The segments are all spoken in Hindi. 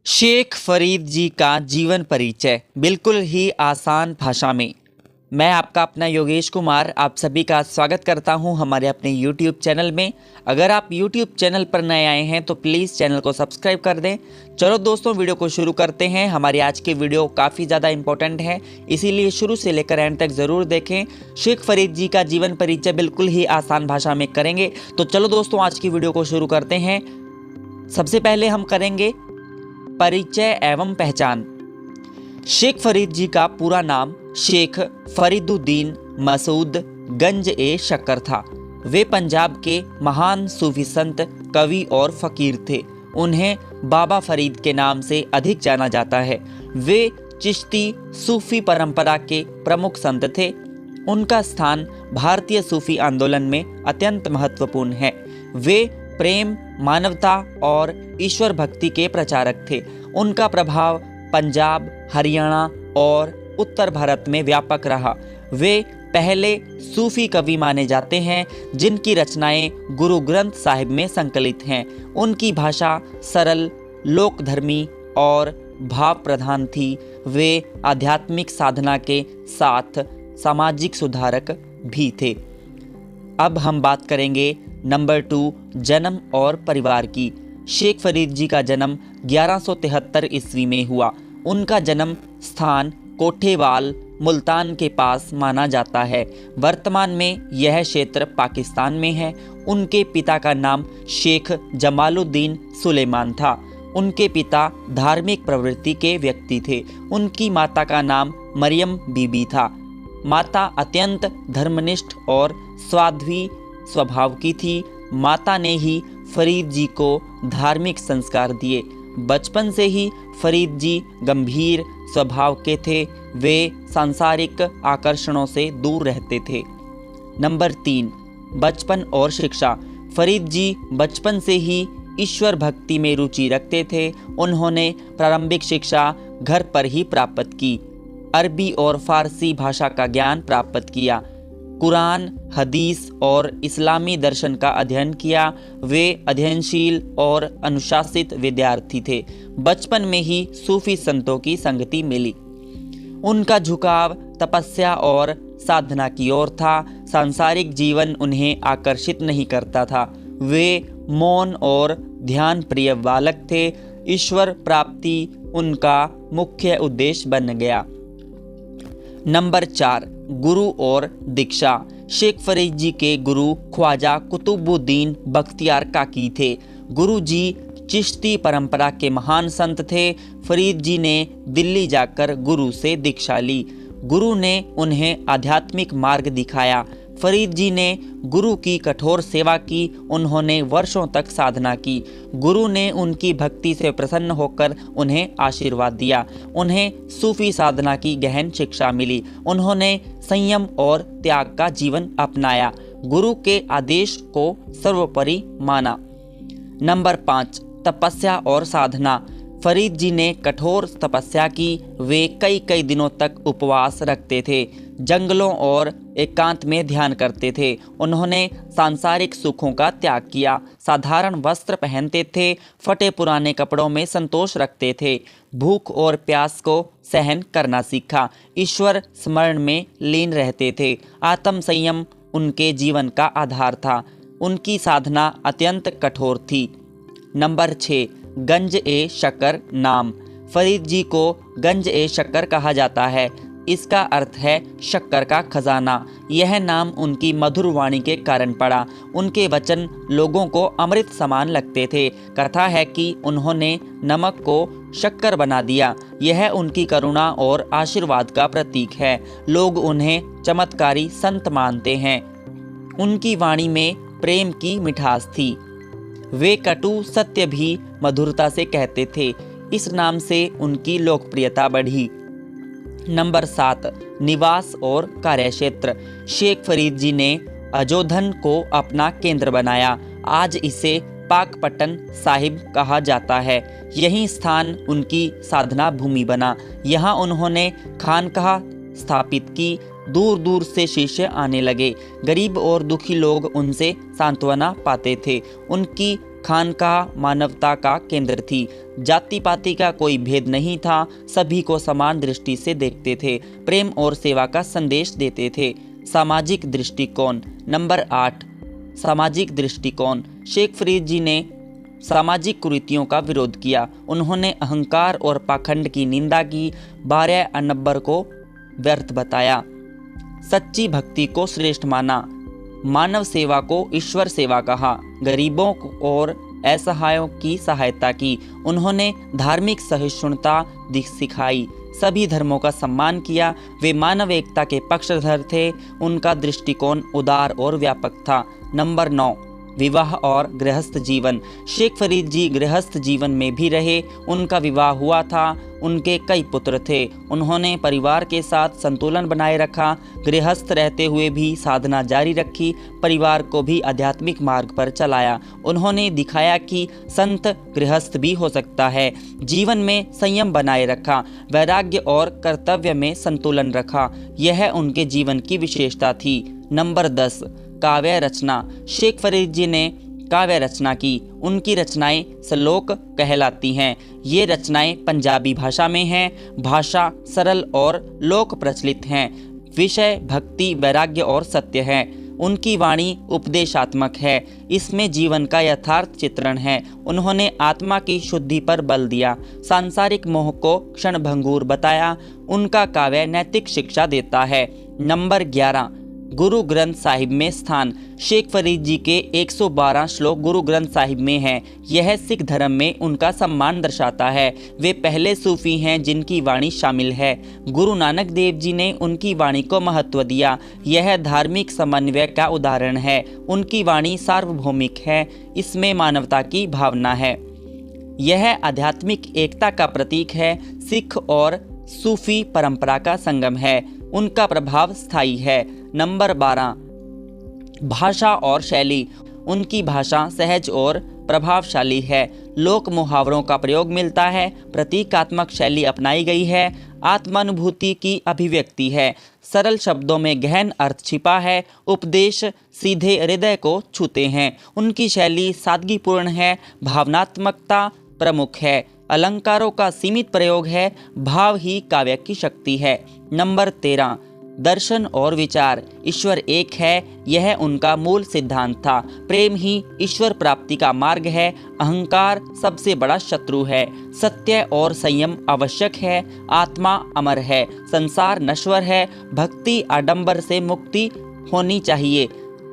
शेख फरीद जी का जीवन परिचय बिल्कुल ही आसान भाषा में। मैं आपका अपना योगेश कुमार आप सभी का स्वागत करता हूं हमारे अपने YouTube चैनल में। अगर आप YouTube चैनल पर नए आए हैं तो प्लीज़ चैनल को सब्सक्राइब कर दें। चलो दोस्तों, वीडियो को शुरू करते हैं। हमारी आज की वीडियो काफ़ी ज़्यादा इंपॉर्टेंट है, इसीलिए शुरू से लेकर एंड तक ज़रूर देखें। शेख फरीद जी का जीवन परिचय बिल्कुल ही आसान भाषा में करेंगे। तो चलो दोस्तों, आज की वीडियो को शुरू करते हैं। सबसे पहले हम करेंगे परिचय एवं पहचान। शेख फरीद जी का पूरा नाम शेख फरीदुद्दीन मसूद गंज ए शक्कर था। वे पंजाब के महान सूफी संत, कवि और फकीर थे। उन्हें बाबा फरीद के नाम से अधिक जाना जाता है। वे चिश्ती सूफी परंपरा के प्रमुख संत थे। उनका स्थान भारतीय सूफी आंदोलन में अत्यंत महत्वपूर्ण है। वे प्रेम, मानवता और ईश्वर भक्ति के प्रचारक थे। उनका प्रभाव पंजाब, हरियाणा और उत्तर भारत में व्यापक रहा। वे पहले सूफी कवि माने जाते हैं जिनकी रचनाएं गुरु ग्रंथ साहिब में संकलित हैं। उनकी भाषा सरल, लोकधर्मी और भाव प्रधान थी। वे आध्यात्मिक साधना के साथ सामाजिक सुधारक भी थे। अब हम बात करेंगे नंबर 2, जन्म और परिवार की। शेख फरीद जी का जन्म 1173 ईस्वी में हुआ। उनका जन्म स्थान कोठेवाल, मुल्तान के पास माना जाता है। वर्तमान में यह क्षेत्र पाकिस्तान में है। उनके पिता का नाम शेख जमालुद्दीन सुलेमान था। उनके पिता धार्मिक प्रवृत्ति के व्यक्ति थे। उनकी माता का नाम मरियम बीबी था। माता अत्यंत धर्मनिष्ठ और साध्वी स्वभाव की थी। माता ने ही फरीद जी को धार्मिक संस्कार दिए। बचपन से ही फरीद जी गंभीर स्वभाव के थे। वे सांसारिक आकर्षणों से दूर रहते थे। नंबर 3, बचपन और शिक्षा। फरीद जी बचपन से ही ईश्वर भक्ति में रुचि रखते थे। उन्होंने प्रारंभिक शिक्षा घर पर ही प्राप्त की। अरबी और फारसी भाषा का ज्ञान प्राप्त किया। कुरान, हदीस और इस्लामी दर्शन का अध्ययन किया। वे अध्ययनशील और अनुशासित विद्यार्थी थे। बचपन में ही सूफी संतों की संगति मिली। उनका झुकाव तपस्या और साधना की ओर था। सांसारिक जीवन उन्हें आकर्षित नहीं करता था। वे मौन और ध्यान प्रिय बालक थे। ईश्वर प्राप्ति उनका मुख्य उद्देश्य बन गया। नंबर 4, गुरु और दीक्षा। शेख फरीद जी के गुरु ख्वाजा कुतुबुद्दीन बख्तियार काकी थे। गुरु जी चिश्ती परंपरा के महान संत थे। फरीद जी ने दिल्ली जाकर गुरु से दीक्षा ली। गुरु ने उन्हें आध्यात्मिक मार्ग दिखाया। फरीद जी ने गुरु की कठोर सेवा की। उन्होंने वर्षों तक साधना की। गुरु ने उनकी भक्ति से प्रसन्न होकर उन्हें आशीर्वाद दिया। उन्हें सूफी साधना की गहन शिक्षा मिली। उन्होंने संयम और त्याग का जीवन अपनाया। गुरु के आदेश को सर्वोपरि माना। नंबर 5, तपस्या और साधना। फरीद जी ने कठोर तपस्या की। वे कई दिनों तक उपवास रखते थे, जंगलों और एकांत में ध्यान करते थे। उन्होंने सांसारिक सुखों का त्याग किया। साधारण वस्त्र पहनते थे। फटे पुराने कपड़ों में संतोष रखते थे। भूख और प्यास को सहन करना सीखा। ईश्वर स्मरण में लीन रहते थे। आत्म संयम उनके जीवन का आधार था। उनकी साधना अत्यंत कठोर थी। नंबर 6, गंज ए शक्कर नाम। फरीद जी को गंज ए शक्कर कहा जाता है। इसका अर्थ है शक्कर का खजाना। यह नाम उनकी मधुर वाणी के कारण पड़ा। उनके वचन लोगों को अमृत समान लगते थे। कथा है कि उन्होंने नमक को शक्कर बना दिया। यह उनकी करुणा और आशीर्वाद का प्रतीक है। लोग उन्हें चमत्कारी संत मानते हैं। उनकी वाणी में प्रेम की मिठास थी। वे कटु सत्य भी मधुरता से कहते थे। इस नाम से उनकी लोकप्रियता बढ़ी। नंबर 7, निवास और कार्यक्षेत्र। शेख फरीद जी ने अजोधन को अपना केंद्र बनाया। आज इसे पाकपट्टन साहिब कहा जाता है। यही स्थान उनकी साधना भूमि बना। यहाँ उन्होंने खानकाह स्थापित की। दूर दूर से शिष्य आने लगे। गरीब और दुखी लोग उनसे सांत्वना पाते थे। उनकी खानकाह मानवता का केंद्र थी। जाति पाति का कोई भेद नहीं था, सभी को समान दृष्टि से देखते थे, प्रेम और सेवा का संदेश देते थे। सामाजिक दृष्टिकोण। नंबर 8, सामाजिक दृष्टिकोण। शेख फरीद जी ने सामाजिक कुरीतियों का विरोध किया। उन्होंने अहंकार और पाखंड की निंदा की, 12 नंबर को व्यर्थ बताया, सच्ची भक्ति को श्रेष्ठ माना, मानव सेवा को ईश्वर सेवा कहा, गरीबों और असहायों की सहायता की। उन्होंने धार्मिक सहिष्णुता सिखाई, सभी धर्मों का सम्मान किया। वे मानव एकता के पक्षधर थे। उनका दृष्टिकोण उदार और व्यापक था। नंबर 9, विवाह और गृहस्थ जीवन। शेख फरीद जी गृहस्थ जीवन में भी रहे। उनका विवाह हुआ था। उनके कई पुत्र थे। उन्होंने परिवार के साथ संतुलन बनाए रखा, गृहस्थ रहते हुए भी साधना जारी रखी, परिवार को भी आध्यात्मिक मार्ग पर चलाया। उन्होंने दिखाया कि संत गृहस्थ भी हो सकता है। जीवन में संयम बनाए रखा, वैराग्य और कर्तव्य में संतुलन रखा। यह उनके जीवन की विशेषता थी। नंबर 10, काव्य रचना। शेख फरीद जी ने काव्य रचना की। उनकी रचनाएं श्लोक कहलाती हैं। ये रचनाएं पंजाबी भाषा में हैं। भाषा सरल और लोक प्रचलित हैं। विषय भक्ति, वैराग्य और सत्य है। उनकी वाणी उपदेशात्मक है। इसमें जीवन का यथार्थ चित्रण है। उन्होंने आत्मा की शुद्धि पर बल दिया, सांसारिक मोह को क्षणभंगुर बताया। उनका काव्य नैतिक शिक्षा देता है। नंबर 11, गुरु ग्रंथ साहिब में स्थान। शेख फरीद जी के 112 श्लोक गुरु ग्रंथ साहिब में हैं। यह सिख धर्म में उनका सम्मान दर्शाता है। वे पहले सूफी हैं जिनकी वाणी शामिल है। गुरु नानक देव जी ने उनकी वाणी को महत्व दिया। यह धार्मिक समन्वय का उदाहरण है। उनकी वाणी सार्वभौमिक है। इसमें मानवता की भावना है। यह आध्यात्मिक एकता का प्रतीक है। सिख और सूफी परंपरा का संगम है। उनका प्रभाव स्थायी है। नंबर 12, भाषा और शैली। उनकी भाषा सहज और प्रभावशाली है। लोक मुहावरों का प्रयोग मिलता है। प्रतीकात्मक शैली अपनाई गई है। आत्मानुभूति की अभिव्यक्ति है। सरल शब्दों में गहन अर्थ छिपा है। उपदेश सीधे हृदय को छूते हैं। उनकी शैली सादगीपूर्ण है। भावनात्मकता प्रमुख है। अलंकारों का सीमित प्रयोग है। भाव ही काव्य की शक्ति है। नंबर 13, दर्शन और विचार। ईश्वर एक है, यह उनका मूल सिद्धांत था। प्रेम ही ईश्वर प्राप्ति का मार्ग है। अहंकार सबसे बड़ा शत्रु है। सत्य और संयम आवश्यक है। आत्मा अमर है, संसार नश्वर है। भक्ति आडंबर से मुक्ति होनी चाहिए।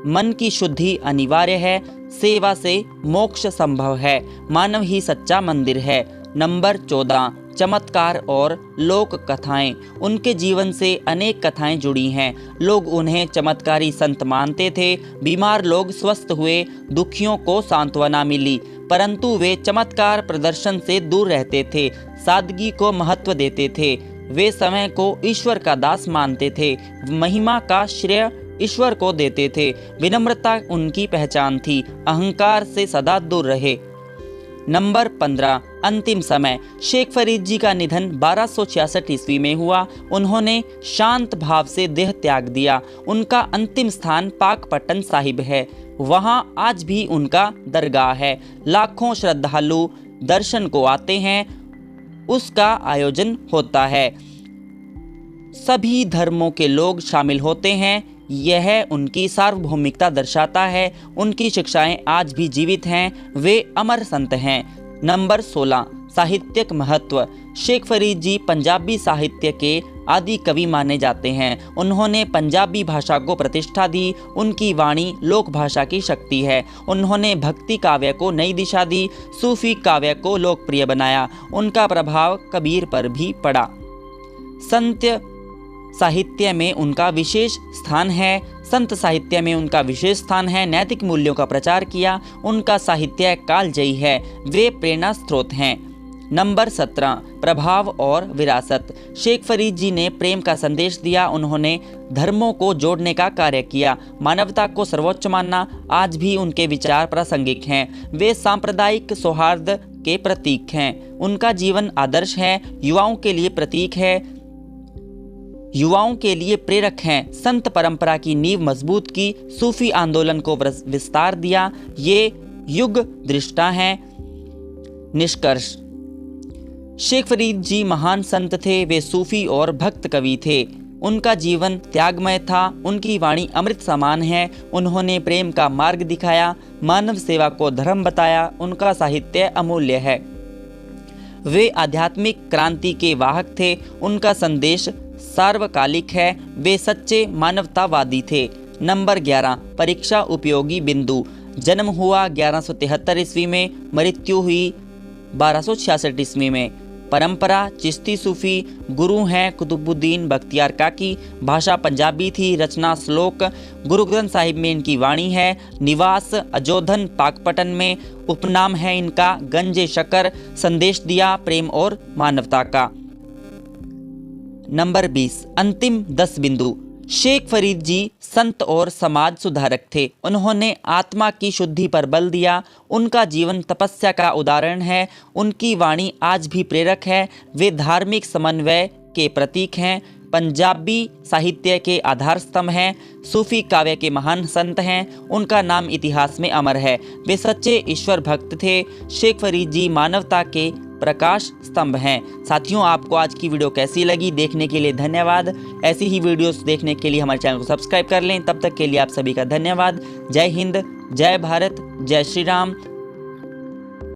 मन की शुद्धि अनिवार्य है। सेवा से मोक्ष संभव है। मानव ही सच्चा मंदिर है। नंबर 14, चमत्कार और लोक कथाएं। उनके जीवन से अनेक कथाएं जुड़ी हैं। लोग उन्हें चमत्कारी संत मानते थे। बीमार लोग स्वस्थ हुए, दुखियों को सांत्वना मिली, परंतु वे चमत्कार प्रदर्शन से दूर रहते थे, सादगी को महत्व देते थे। वे समय को ईश्वर का दास मानते थे, महिमा का श्रेय ईश्वर को देते थे। विनम्रता उनकी पहचान थी। अहंकार से सदा दूर रहे। नंबर 15, अंतिम समय। शेख फरीद जी का निधन 1266 ईस्वी में हुआ। उन्होंने शांत भाव से देह त्याग दिया। उनका अंतिम स्थान पाकपट्टन साहिब है। वहां आज भी उनका दरगाह है। लाखों श्रद्धालु दर्शन को आते हैं। उसका आयोजन होता है। सभी धर्मों के लोग शामिल होते हैं। यह उनकी सार्वभौमिकता दर्शाता है। उनकी शिक्षाएं आज भी जीवित हैं। वे अमर संत हैं। नंबर 16, साहित्यिक महत्व। शेख फरीद जी पंजाबी साहित्य के आदि कवि माने जाते हैं। उन्होंने पंजाबी भाषा को प्रतिष्ठा दी। उनकी वाणी लोक भाषा की शक्ति है। उन्होंने भक्ति काव्य को नई दिशा दी, सूफी काव्य को लोकप्रिय बनाया। उनका प्रभाव कबीर पर भी पड़ा। संत साहित्य में उनका विशेष स्थान है। संत साहित्य में उनका विशेष स्थान है। नैतिक मूल्यों का प्रचार किया। उनका साहित्य कालजयी है। वे प्रेरणा स्रोत हैं। नंबर 17, प्रभाव और विरासत। शेख फरीद जी ने प्रेम का संदेश दिया। उन्होंने धर्मों को जोड़ने का कार्य किया। मानवता को सर्वोच्च मानना। आज भी उनके विचार प्रासंगिक हैं। वे सांप्रदायिक सौहार्द के प्रतीक हैं। उनका जीवन आदर्श है। युवाओं के लिए प्रतीक है, युवाओं के लिए प्रेरक हैं। संत परंपरा की नींव मजबूत की। सूफी आंदोलन को विस्तार दिया। ये युग दृष्टा हैं। निष्कर्ष, शेख फरीद जी महान संत थे। वे सूफी और भक्त कवि थे। उनका जीवन त्यागमय था। उनकी वाणी अमृत समान है। उन्होंने प्रेम का मार्ग दिखाया, मानव सेवा को धर्म बताया। उनका साहित्य अमूल्य है। वे आध्यात्मिक क्रांति के वाहक थे। उनका संदेश सार्वकालिक है। वे सच्चे मानवतावादी थे। नंबर 11, परीक्षा उपयोगी बिंदु। जन्म हुआ 1173 ईस्वी में, मृत्यु हुई 1266 ईस्वी में। परंपरा चिश्ती सूफी। गुरु हैं कुतुबुद्दीन बख्तियार काकी। भाषा पंजाबी थी। रचना श्लोक। गुरु ग्रंथ साहिब में इनकी वाणी है। निवास अजोधन पाकपटन में। उपनाम है इनका गंजे शकर। संदेश दिया प्रेम और मानवता का। नंबर 20, अंतिम 10 बिंदु। शेख फरीद जी संत और समाज सुधारक थे। उन्होंने आत्मा की शुद्धि पर बल दिया। उनका जीवन तपस्या का उदाहरण है। उनकी वाणी आज भी प्रेरक है। वे धार्मिक समन्वय के प्रतीक हैं। पंजाबी साहित्य के आधार स्तंभ हैं। सूफी काव्य के महान संत हैं। उनका नाम इतिहास में अमर है। वे सच्चे ईश्वर भक्त थे। शेख फरीद जी मानवता के प्रकाश स्तंभ हैं। साथियों, आपको आज की वीडियो कैसी लगी? देखने के लिए धन्यवाद। ऐसी ही वीडियोस देखने के लिए हमारे चैनल को सब्सक्राइब कर लें। तब तक के लिए आप सभी का धन्यवाद। जय हिंद, जय भारत, जय श्री राम।